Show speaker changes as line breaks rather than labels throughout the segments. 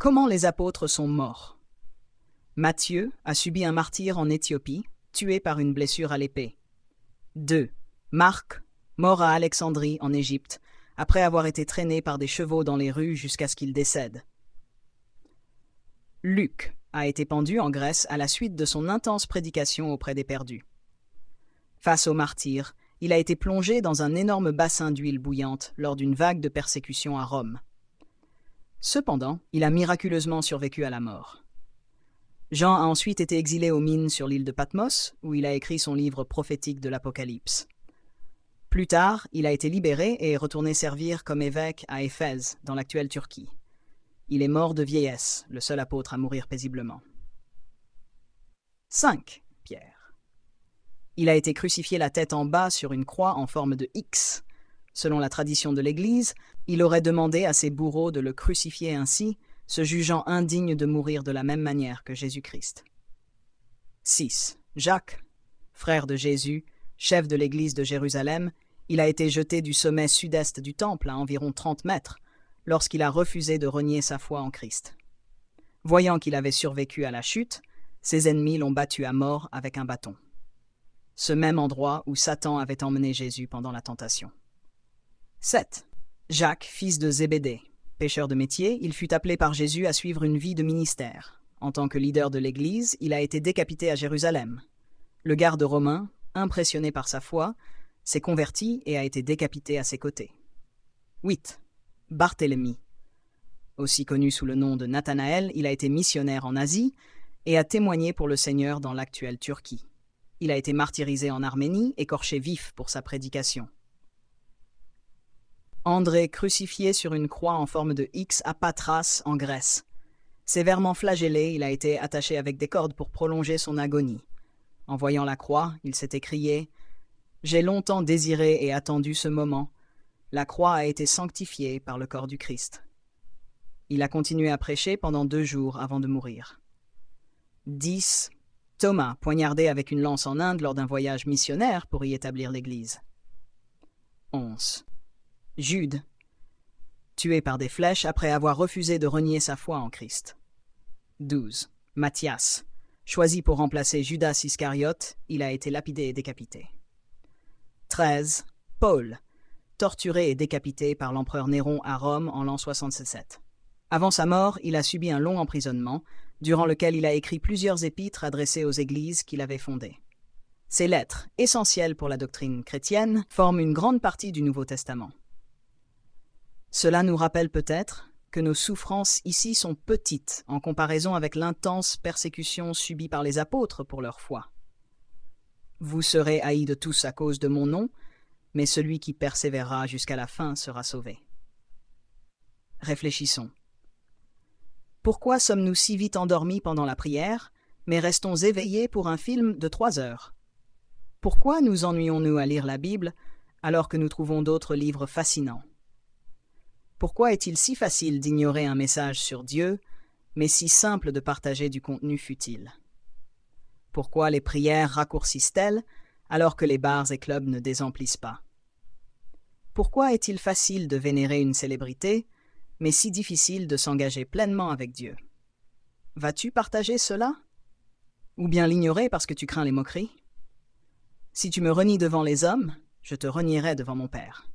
Comment les apôtres sont morts? Matthieu a subi un martyre en Éthiopie, tué par une blessure à l'épée. 2. Marc, mort à Alexandrie en Égypte, après avoir été traîné par des chevaux dans les rues jusqu'à ce qu'il décède. Luc a été pendu en Grèce à la suite de son intense prédication auprès des perdus. Face au martyr, il a été plongé dans un énorme bassin d'huile bouillante lors d'une vague de persécution à Rome. Cependant, il a miraculeusement survécu à la mort. Jean a ensuite été exilé aux mines sur l'île de Patmos, où il a écrit son livre prophétique de l'Apocalypse. Plus tard, il a été libéré et est retourné servir comme évêque à Éphèse, dans l'actuelle Turquie. Il est mort de vieillesse, le seul apôtre à mourir paisiblement. 5. Pierre. Il a été crucifié la tête en bas sur une croix en forme de X. Selon la tradition de l'Église, il aurait demandé à ses bourreaux de le crucifier ainsi, se jugeant indigne de mourir de la même manière que Jésus-Christ. 6. Jacques, frère de Jésus, chef de l'Église de Jérusalem, il a été jeté du sommet sud-est du temple à environ 30 mètres, lorsqu'il a refusé de renier sa foi en Christ. Voyant qu'il avait survécu à la chute, ses ennemis l'ont battu à mort avec un bâton. Ce même endroit où Satan avait emmené Jésus pendant la tentation. 7. Jacques, fils de Zébédée. Pêcheur de métier, il fut appelé par Jésus à suivre une vie de ministère. En tant que leader de l'Église, il a été décapité à Jérusalem. Le garde romain, impressionné par sa foi, s'est converti et a été décapité à ses côtés. 8. Barthélemy. Aussi connu sous le nom de Nathanaël, il a été missionnaire en Asie et a témoigné pour le Seigneur dans l'actuelle Turquie. Il a été martyrisé en Arménie, écorché vif pour sa prédication. André, crucifié sur une croix en forme de X à Patras, en Grèce. Sévèrement flagellé, il a été attaché avec des cordes pour prolonger son agonie. En voyant la croix, il s'est écrié « J'ai longtemps désiré et attendu ce moment. La croix a été sanctifiée par le corps du Christ. » Il a continué à prêcher pendant 2 jours avant de mourir. 10. Thomas, poignardé avec une lance en Inde lors d'un voyage missionnaire pour y établir l'Église. 11. Jude, tué par des flèches après avoir refusé de renier sa foi en Christ. 12. Matthias, choisi pour remplacer Judas Iscariote, il a été lapidé et décapité. 13. Paul, torturé et décapité par l'empereur Néron à Rome en l'an 67. Avant sa mort, il a subi un long emprisonnement, durant lequel il a écrit plusieurs épîtres adressées aux églises qu'il avait fondées. Ces lettres, essentielles pour la doctrine chrétienne, forment une grande partie du Nouveau Testament. Cela nous rappelle peut-être que nos souffrances ici sont petites en comparaison avec l'intense persécution subie par les apôtres pour leur foi. Vous serez haïs de tous à cause de mon nom, mais celui qui persévérera jusqu'à la fin sera sauvé. Réfléchissons. Pourquoi sommes-nous si vite endormis pendant la prière, mais restons éveillés pour un film de 3 heures? Pourquoi nous ennuyons-nous à lire la Bible alors que nous trouvons d'autres livres fascinants? Pourquoi est-il si facile d'ignorer un message sur Dieu, mais si simple de partager du contenu futile? Pourquoi les prières raccourcissent-elles alors que les bars et clubs ne désemplissent pas? Pourquoi est-il facile de vénérer une célébrité, mais si difficile de s'engager pleinement avec Dieu? Vas-tu partager cela? Ou bien l'ignorer parce que tu crains les moqueries? Si tu me renies devant les hommes, je te renierai devant mon Père.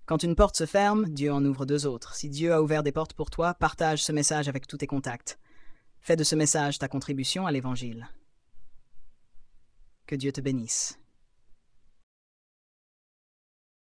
Quand une porte se ferme, Dieu en ouvre 2 autres. Si Dieu a ouvert des portes pour toi, partage ce message avec tous tes contacts. Fais de ce message ta contribution à l'Évangile. Que Dieu te bénisse.